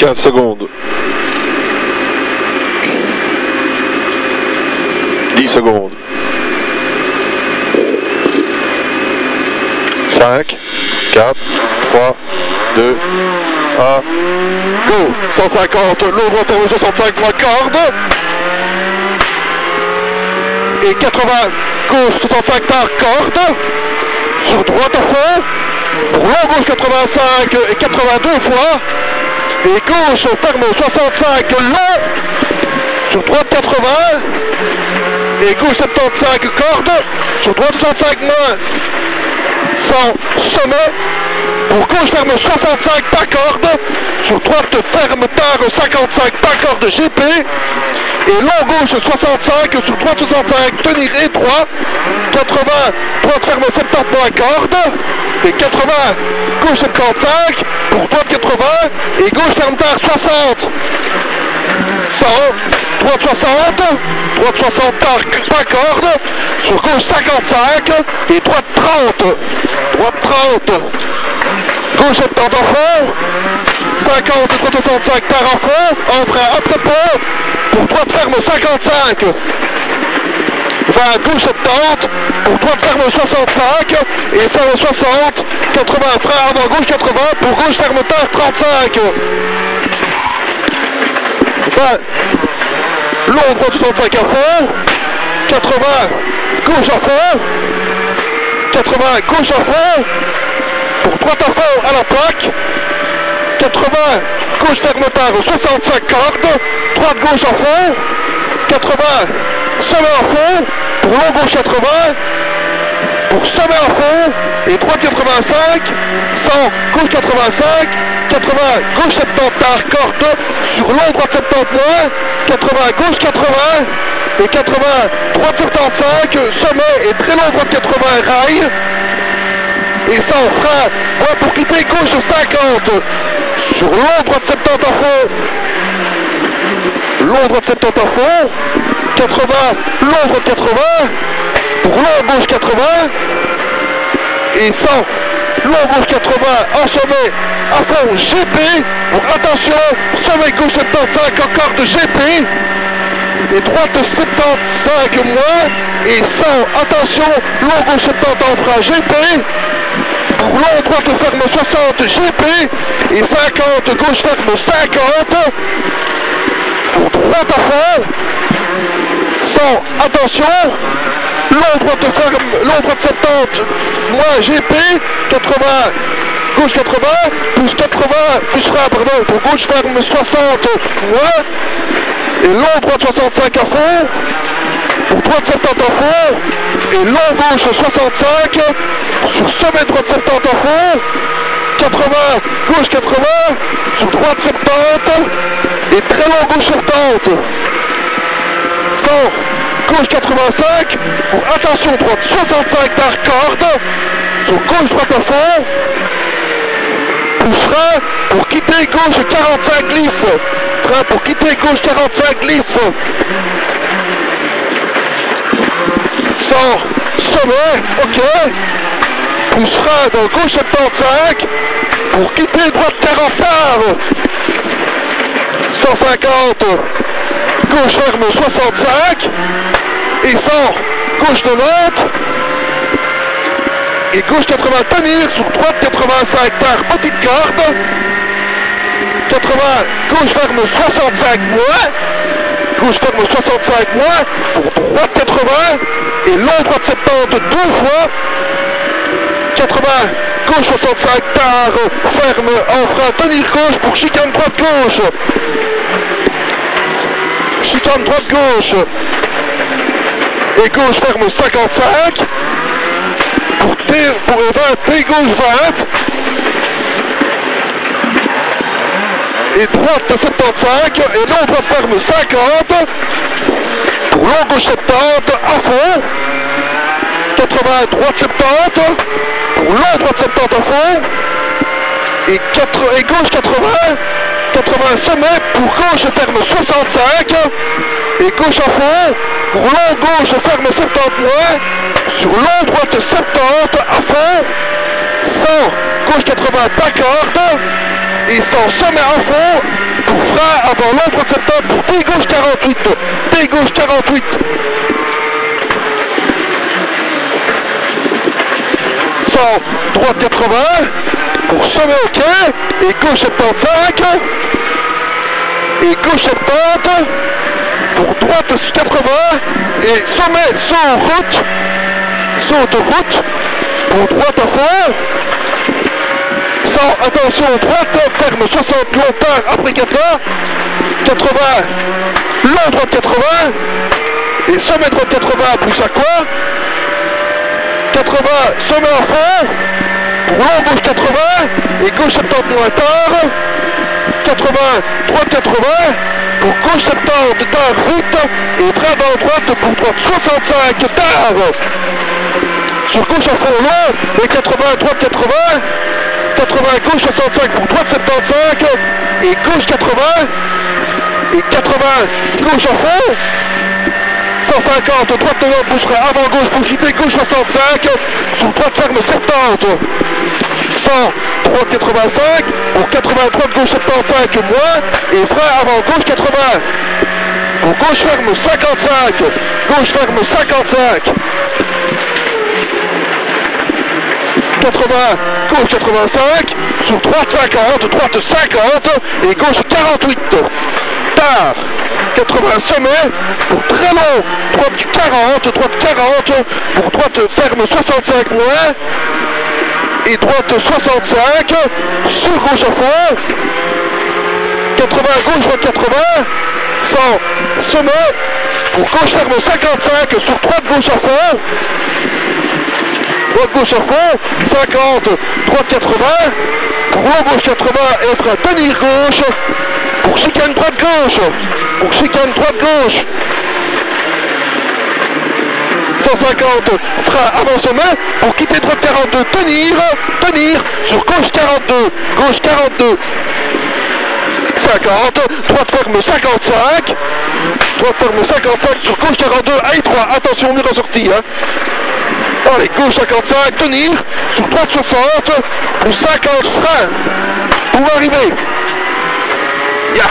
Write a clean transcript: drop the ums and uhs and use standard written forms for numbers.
15 secondes. 10 secondes. 5, 4, 3, 2, 1, go! 150, l'eau droite à 65 pour la corde. Et 80, gauche 65 par corde. Sur droite à fond. Pour long gauche 85 et 82 fois. Et gauche ferme 65 long. Sur droite 80. Et gauche 75 corde. Sur droite 65 moins. 100 sommet. Pour gauche ferme 65 pas corde. Sur droite ferme tard 55 pas corde GP. Et long gauche 65, sur droite 65, tenir étroit. 80, droite ferme 70 pour la corde. Et 80, gauche 75, pour droite 80. Et gauche ferme tard 60. 100, droite 60, droite 60 tard pas corde. Sur gauche 55 et droite 30. Droite 30. Gauche 70 en fond. 50, droite 65 tard en fond. En frein après pont. Pour droite ferme 55. 20, gauche 70. Pour droite ferme 65. Et ferme 60. 80, frein avant gauche 80. Pour gauche ferme tard 35. 20, long droite 65 à fond. 80, gauche à fond. 80, gauche à fond. Pour droite à fond à la plaque. 80, gauche ferme tard 65 cordes. Droite gauche à fond. 80, sommet à fond. Pour long gauche 80. Pour sommet à fond. Et droite 85. 100, gauche 85. 80, gauche 70 tard corde. Sur long droite 70 moins. 80, gauche 80. Et 80, droite 75. Sommet et très long droite 80 rail. Et 100 frein. Ouais, pour quitter gauche 50. Sur long droite 70 à fond. Long droite 70 à fond. 80, long droite 80. Pour long gauche 80. Et 100, long gauche 80 en sommet à fond GP. Donc attention, sommet gauche 75 encore de GP. Et droite 75 moins. Et 100, attention, long gauche 70 en frein GP. Pour long droite ferme 60 GP. Et 50, gauche ferme 50. Pour droite à fond. 100, attention. Long droite ferme, long droite 70, moins GP. 80, gauche 80, plus 80, plus frein, pardon. Pour gauche ferme 60, moins. Et long droite 65 à fond. Pour droite 70 à fond. Et long gauche 65. Sur sommet droite 70 à fond. 80, gauche 80, sur droite 70, et très long gauche 70. 100, gauche 85, pour attention droite 65 par corde, sur gauche droite à fond, plus frein pour quitter gauche 45 glisse, frein pour quitter gauche 45 glisse. 100, sommet, ok. Plus frein dans gauche 75 pour quitter droite 40 tard. 150, gauche ferme 65 et 100, gauche 90 et gauche 80 tenir sur droite 85 tard petite corde. 80, gauche ferme 65 moins, gauche ferme 65 moins pour droite 80 et long droite 70 deux fois. 80, gauche 65 tard, ferme en frein, tenir gauche pour chicane droite gauche. Chicane droite gauche. Et gauche ferme 55. Pour 20, et gauche 20. Et droite 75. Et long droite ferme 50. Pour long gauche 70 à fond. 80, droite 70. Pour long droite 70 à fond. Et gauche 80. 80 sommet, pour gauche ferme 65. Et gauche à fond. Pour long gauche ferme 70 moins. Sur long droite 70 à fond. 100, gauche 80 pas corde. Et 100 sommet à fond. pour frein avant long, droite 70 pour pied gauche 48, pied gauche 48. 100, droite 80, pour sommet ok, et gauche 75, et gauche 70, pour droite 80, et sommet saut route, saut de route, pour droite à fond, 100, attention, droite, ferme 60, long part après 4 là, 80, long droite 80, et sommet droite 80, pousse à quoi, 80, sommet à fond, pour long gauche 80, et gauche 70 moins tard, 80, droite 80, pour gauche 70 tard vite, et frein dans droite pour droite 65 tard, sur gauche à fond long, et 80, droite 80, 80, gauche 65 pour droite 75, et gauche 80, et 80, gauche à fond, 150, droite 90, boucherait avant gauche pour quitter, gauche 65, sur droite ferme 70, 100, droite 85, pour 80, droite gauche 75 moins, et frein avant gauche 80, pour gauche ferme 55, gauche ferme 55, 80, gauche 85, sur droite 50, droite 50, et gauche 48, tard, 80 sommet, pour très long, droite 40, droite 40, pour droite ferme 65 moins, et droite 65, sur gauche à fond, 80, gauche droite 80, 100, sommet, pour gauche ferme 55, sur droite gauche à fond, droite gauche à fond, 50, droite 80, pour long gauche 80, et frein tenir gauche, pour chicane droite gauche, pour chicane droite gauche, 150, frein avant sommet, pour quitter droite 42, tenir, sur gauche 42, gauche 42, 50, droite ferme 55, droite ferme 55, sur gauche 42, à étroit, attention, mur en sortie, hein. Allez, gauche 55, tenir, sur droite 60, pour 50, frein, pour arriver. Yeah.